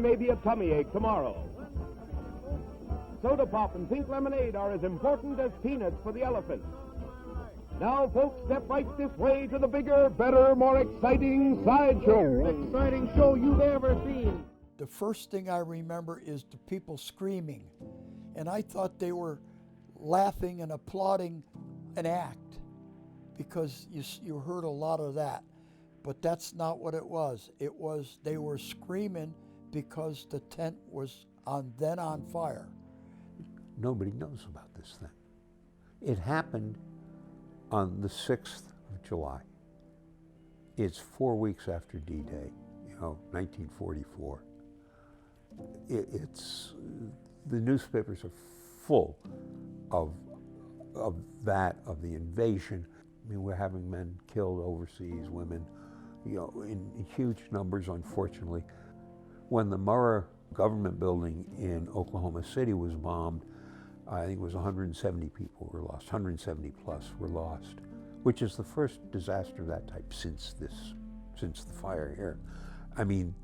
may be a tummy ache tomorrow. Soda pop and pink lemonade are as important as peanuts for the elephant. Now, folks, step right this way to the bigger, better, more exciting sideshow. Exciting show you've ever seen. The first thing I remember is the people screaming, and I thought they were laughing and applauding an act, because you heard a lot of that, but that's not what it was. It was they were screaming because the tent was on fire. Nobody knows about this thing. It happened on the 6th of July. It's 4 weeks after D-Day, 1944. It's the newspapers are full of the invasion. I mean, we're having men killed overseas, women, in huge numbers, unfortunately. When the Murrah government building in Oklahoma City was bombed, I think it was 170 people were lost, 170 plus were lost, which is the first disaster of that type since the fire here. I mean,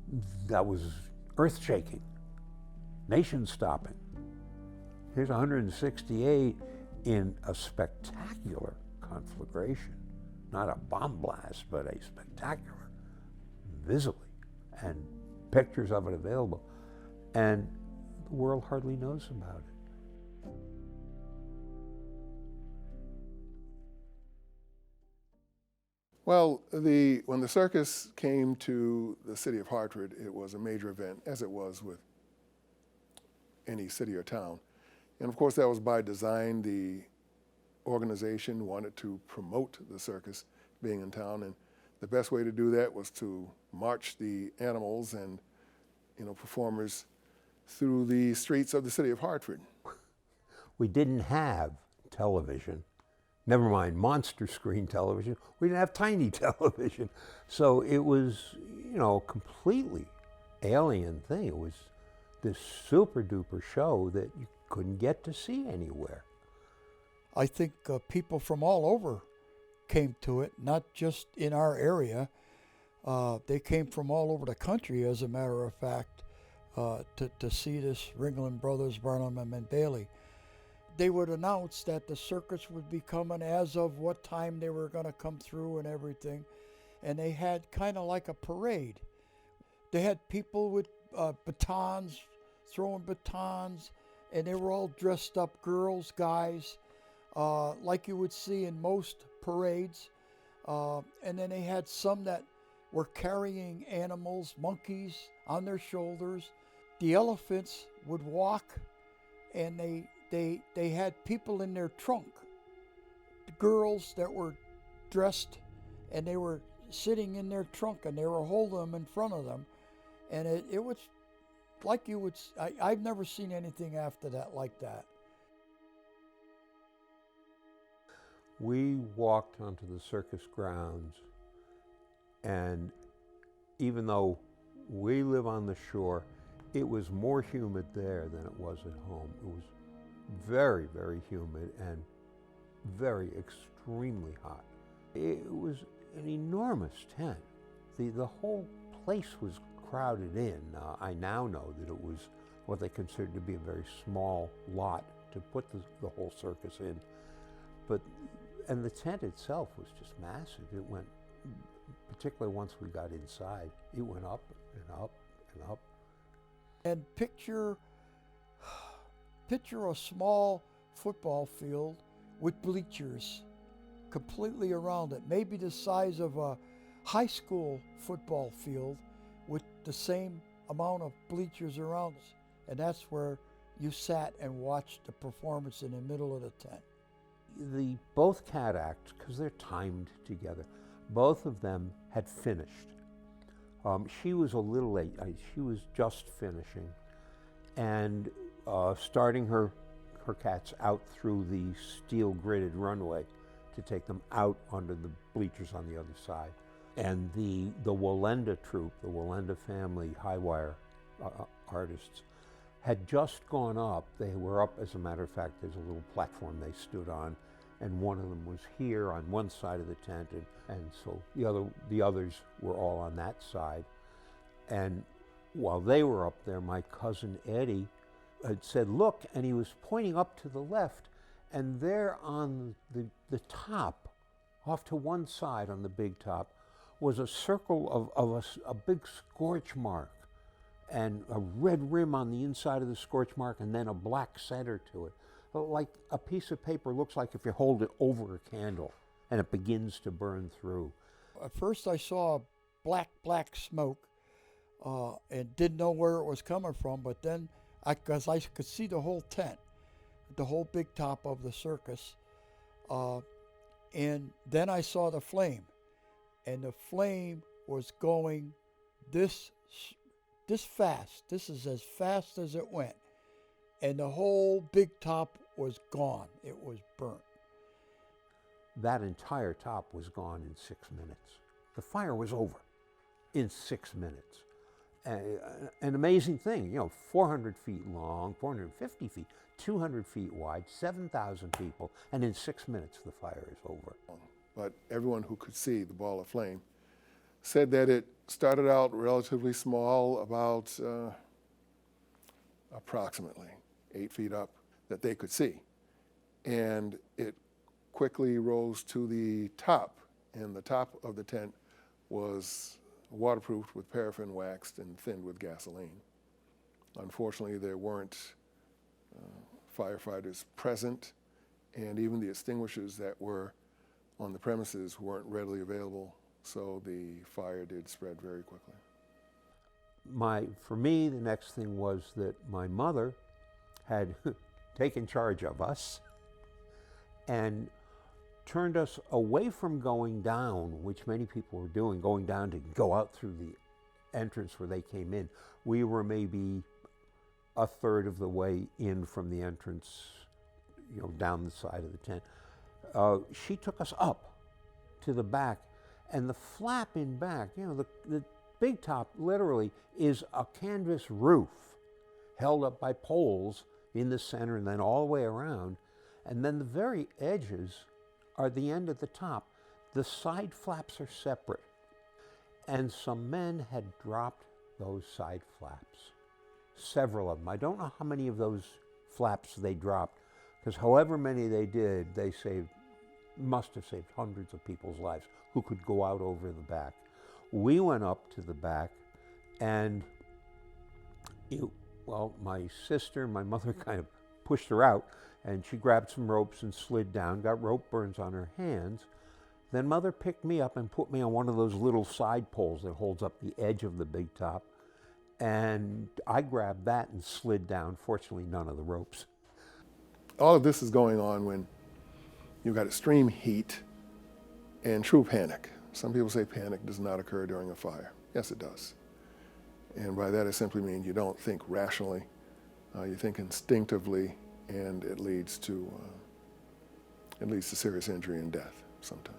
that was earth-shaking, nation-stopping. Here's 168 in a spectacular conflagration, not a bomb blast, but a spectacular, visibly, and pictures of it available. And the world hardly knows about it. Well, when the circus came to the city of Hartford, it was a major event, as it was with any city or town. And of course, that was by design. The organization wanted to promote the circus being in town, and the best way to do that was to march the animals and performers through the streets of the city of Hartford. We didn't have television, never mind monster screen television. We didn't have tiny television. So it was, a completely alien thing. It was this super duper show that you couldn't get to see anywhere. I think people from all over came to it, not just in our area. They came from all over the country, as a matter of fact, to see this Ringling Brothers, Barnum and Bailey. They would announce that the circus would be coming, as of what time they were going to come through and everything. And they had kind of like a parade. They had people with batons, throwing batons, and they were all dressed up, girls, guys, like you would see in most parades. And then they had some that were carrying animals, monkeys, on their shoulders. The elephants would walk, and they had people in their trunk, the girls that were dressed, and they were sitting in their trunk, and they were holding them in front of them. And it was like you would, I've never seen anything after that like that. We walked onto the circus grounds, and even though we live on the shore, it was more humid there than it was at home. It was very, very humid and very extremely hot. It was an enormous tent. The whole place was crowded in. I now know that it was what they considered to be a very small lot to put the whole circus in. And the tent itself was just massive. It went, particularly once we got inside, it went up and up and up. And picture a small football field with bleachers completely around it, maybe the size of a high school football field with the same amount of bleachers around us. And that's where you sat and watched the performance in the middle of the tent. Both cat acts, because they're timed together, both of them had finished. She was a little late. She was just finishing and starting her cats out through the steel gridded runway to take them out onto the bleachers on the other side. And the Wallenda troupe, the Wallenda family high wire artists, had just gone up. They were up, as a matter of fact, there's a little platform they stood on, and one of them was here on one side of the tent, and so the others were all on that side. And While they were up there, my cousin Eddie had said, look, and he was pointing up to the left, and there on the top, off to one side on the big top, was a circle of a big scorch mark, and a red rim on the inside of the scorch mark, and then a black center to it. Like a piece of paper looks like if you hold it over a candle, and it begins to burn through. At first I saw black smoke and didn't know where it was coming from, but then because I could see the whole tent, the whole big top of the circus, and then I saw the flame, and the flame was going this fast. This is as fast as it went, and the whole big top was gone. It was burnt. That entire top was gone in 6 minutes. The fire was over in 6 minutes. An amazing thing, 400 feet long, 450 feet, 200 feet wide, 7,000 people, and in 6 minutes the fire is over. But everyone who could see the ball of flame said that it started out relatively small, about approximately 8 feet up, that they could see. And it quickly rose to the top, and the top of the tent was waterproofed with paraffin waxed and thinned with gasoline. Unfortunately, there weren't firefighters present, and even the extinguishers that were on the premises weren't readily available, so the fire did spread very quickly. For me, the next thing was that my mother had taken charge of us and turned us away from going down, which many people were doing, going down to go out through the entrance where they came in. We were maybe a third of the way in from the entrance, down the side of the tent. She took us up to the back, and the flap in back, the big top literally is a canvas roof held up by poles in the center and then all the way around, and then the very edges are the end at the top. The side flaps are separate, and some men had dropped those side flaps, several of them. I don't know how many of those flaps they dropped, because however many they did, they must have saved hundreds of people's lives who could go out over the back. We went up to the back, and my sister, my mother kind of pushed her out, and she grabbed some ropes and slid down, got rope burns on her hands. Then Mother picked me up and put me on one of those little side poles that holds up the edge of the big top, and I grabbed that and slid down. Fortunately, none of the ropes. All of this is going on when you've got extreme heat and true panic. Some people say panic does not occur during a fire. Yes, it does. And by that, it simply means you don't think rationally, you think instinctively, and it leads to serious injury and death sometimes.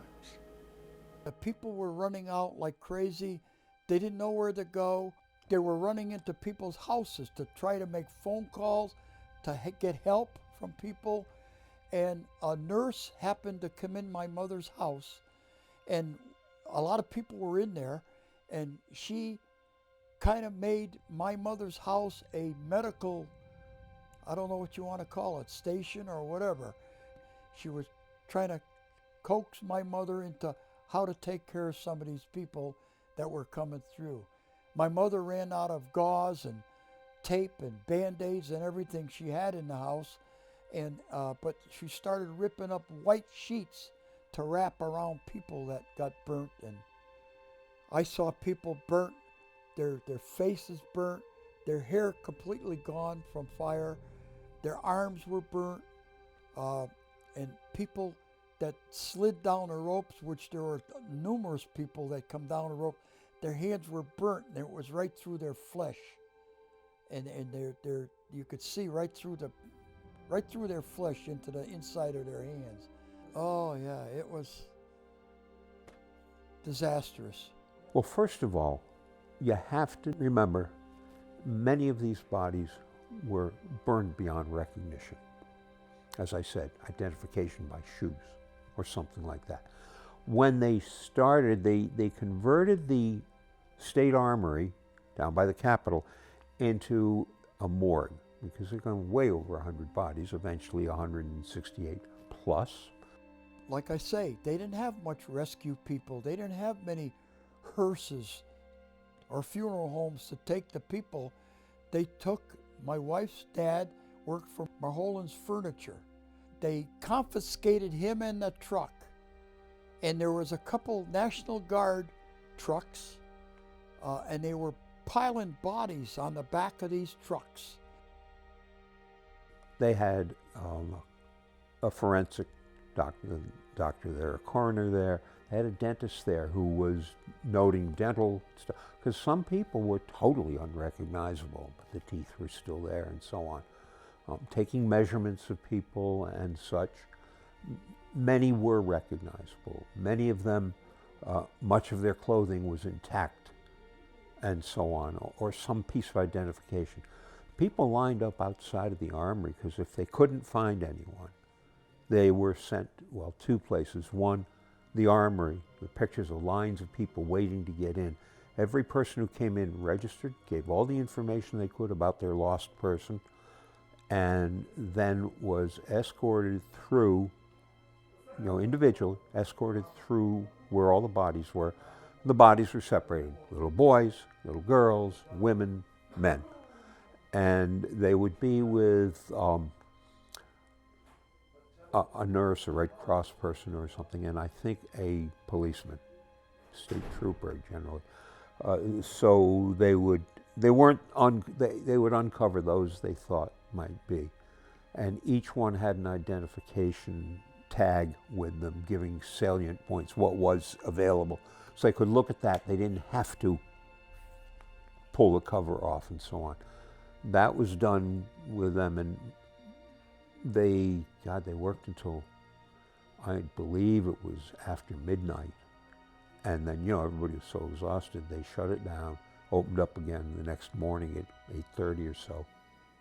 The people were running out like crazy. They didn't know where to go. They were running into people's houses to try to make phone calls to get help from people. And a nurse happened to come in my mother's house, and a lot of people were in there, and she kind of made my mother's house a medical, I don't know what you want to call it, station or whatever. She was trying to coax my mother into how to take care of some of these people that were coming through. My mother ran out of gauze and tape and Band-Aids and everything she had in the house, and but she started ripping up white sheets to wrap around people that got burnt. And I saw people burnt, their faces burnt, their hair completely gone from fire, their arms were burnt, and people that slid down the ropes, which there were numerous people that come down the rope, their hands were burnt, and it was right through their flesh, and you could see right through their flesh into the inside of their hands. Oh yeah, it was disastrous. Well, first of all, you have to remember many of these bodies were burned beyond recognition. As I said, identification by shoes or something like that. When they started, they converted the State Armory down by the Capitol into a morgue, because they're going way over 100 bodies, eventually 168 plus. Like I say, they didn't have much rescue people. They didn't have many hearses or funeral homes to take the people. They took, my wife's dad worked for Mulholland's Furniture. They confiscated him and the truck. And there was a couple National Guard trucks, and they were piling bodies on the back of these trucks. They had a forensic doctor there, a coroner there. They had a dentist there who was noting dental stuff, because some people were totally unrecognizable, but the teeth were still there and so on. Taking measurements of people and such. Many were recognizable. Many of them, much of their clothing was intact and so on, or some piece of identification. People lined up outside of the armory because if they couldn't find anyone, they were sent, well, two places. One, the armory, the pictures of lines of people waiting to get in. Every person who came in registered, gave all the information they could about their lost person, and then was escorted through, individually, escorted through where all the bodies were. The bodies were separated, little boys, little girls, women, men. And they would be with a nurse, a Red Cross person or something, and I think a policeman, state trooper generally. So they would uncover those they thought might be. And each one had an identification tag with them, giving salient points, what was available. So they could look at that. They didn't have to pull the cover off and so on. That was done with them, and they worked until, I believe it was after midnight. And then, everybody was so exhausted, they shut it down, opened up again the next morning at 8:30 or so.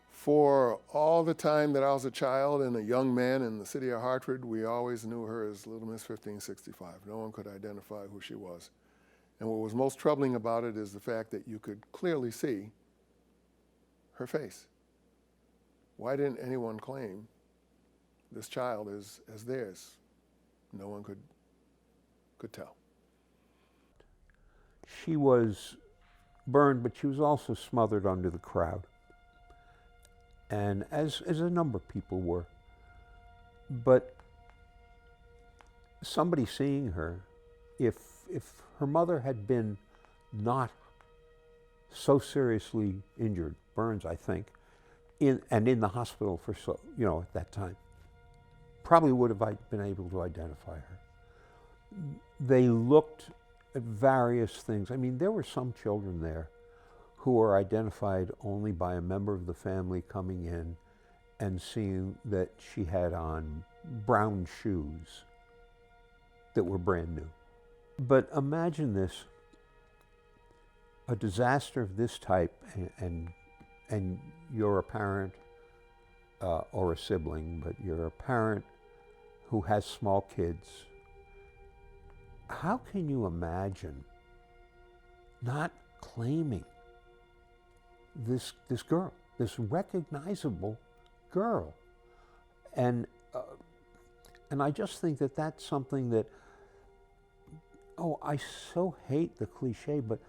For all the time that I was a child and a young man in the city of Hartford, we always knew her as Little Miss 1565. No one could identify who she was. And what was most troubling about it is the fact that you could clearly see her face. Why didn't anyone claim this child as theirs? No one could tell. She was burned, but she was also smothered under the crowd. And as a number of people were. But somebody seeing her, if her mother had been not so seriously injured, burns, I think, in the hospital for at that time, probably would have been able to identify her. They looked at various things. I mean, there were some children there who were identified only by a member of the family coming in and seeing that she had on brown shoes that were brand new. But imagine this, a disaster of this type, and you're a parent or a sibling, but you're a parent who has small kids. How can you imagine not claiming this girl, this recognizable girl? And I just think that that's something that, I so hate the cliche, but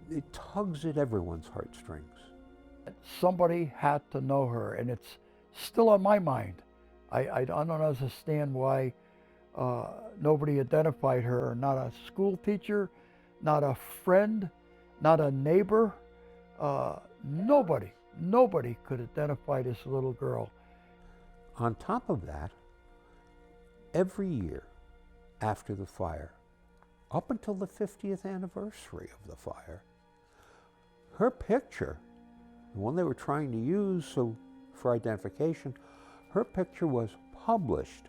it tugs at everyone's heartstrings. Somebody had to know her, and it's still on my mind. I don't understand why nobody identified her. Not a school teacher, not a friend, not a neighbor. Nobody could identify this little girl. On top of that, every year after the fire, up until the 50th anniversary of the fire, her picture, the one they were trying to use for identification, her picture was published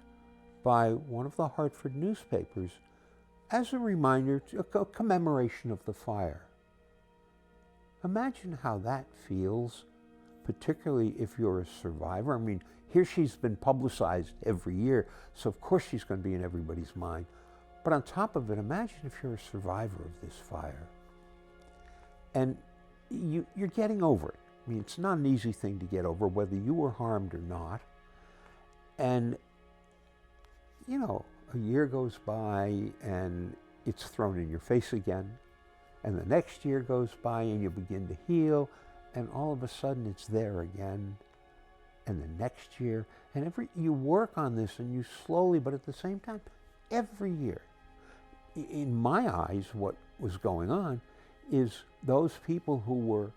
by one of the Hartford newspapers as a reminder, a commemoration of the fire. Imagine how that feels, particularly if you're a survivor. I mean, here she's been publicized every year, so of course she's going to be in everybody's mind. But on top of it, imagine if you're a survivor of this fire. And you're getting over it. I mean, it's not an easy thing to get over, whether you were harmed or not. And, you know, a year goes by and it's thrown in your face again. And the next year goes by and you begin to heal, and all of a sudden it's there again. And the next year, and you work on this, and you slowly, but at the same time, every year. In my eyes, what was going on is those people who were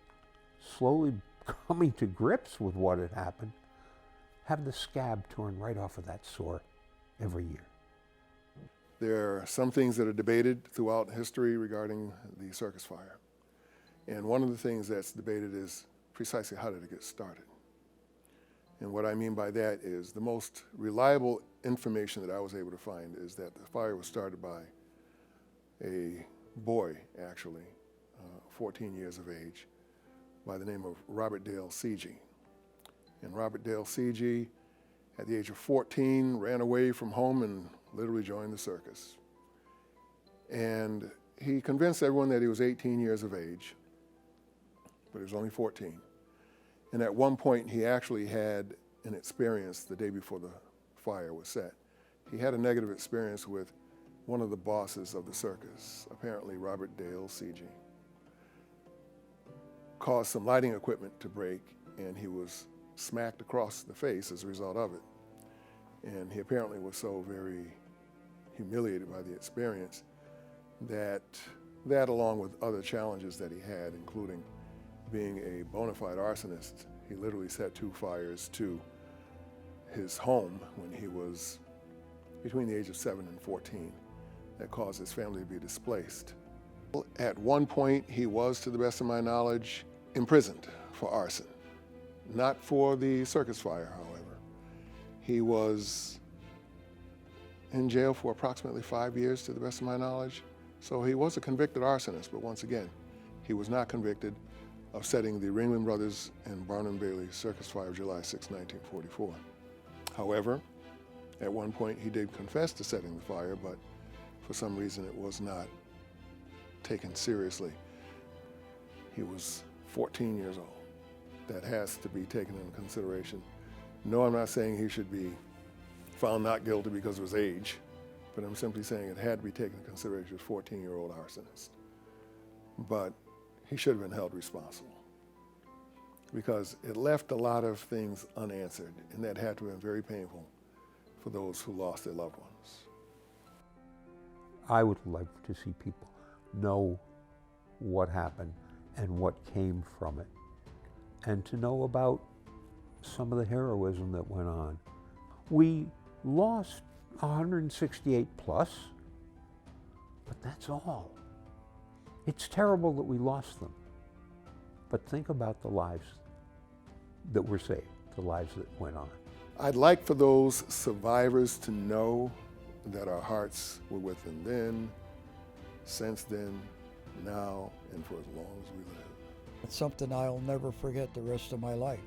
slowly coming to grips with what had happened have the scab torn right off of that sore every year. There are some things that are debated throughout history regarding the circus fire. And one of the things that's debated is precisely how did it get started. And what I mean by that is the most reliable information that I was able to find is that the fire was started by a boy, actually, 14 years of age, by the name of Robert Dale C.G. And Robert Dale C.G., at the age of 14, ran away from home and literally joined the circus. And he convinced everyone that he was 18 years of age, but he was only 14. And at one point, he actually had an experience the day before the fire was set. He had a negative experience with one of the bosses of the circus, apparently Robert Dale C.G. Caused some lighting equipment to break, and he was smacked across the face as a result of it. And he apparently was so very humiliated by the experience that along with other challenges that he had, including being a bona fide arsonist, he literally set 2 fires to his home when he was between the age of 7 and 14 that caused his family to be displaced. At one point, he was, to the best of my knowledge, imprisoned for arson. Not for the circus fire, however. He was in jail for approximately 5 years, to the best of my knowledge. So he was a convicted arsonist, but once again, he was not convicted of setting the Ringling Brothers and Barnum Bailey Circus Fire of July 6, 1944. However, at one point he did confess to setting the fire, but for some reason it was not taken seriously. He was 14 years old. That has to be taken into consideration. No, I'm not saying he should be found not guilty because of his age, but I'm simply saying it had to be taken into consideration as a 14-year-old arsonist. But he should have been held responsible because it left a lot of things unanswered, and that had to have been very painful for those who lost their loved ones. I would like to see people know what happened and what came from it, and to know about some of the heroism that went on. We lost 168 plus, but that's all. It's terrible that we lost them, but think about the lives that were saved, the lives that went on. I'd like for those survivors to know that our hearts were with them then, since then, now, and for as long as we live. It's something I'll never forget the rest of my life.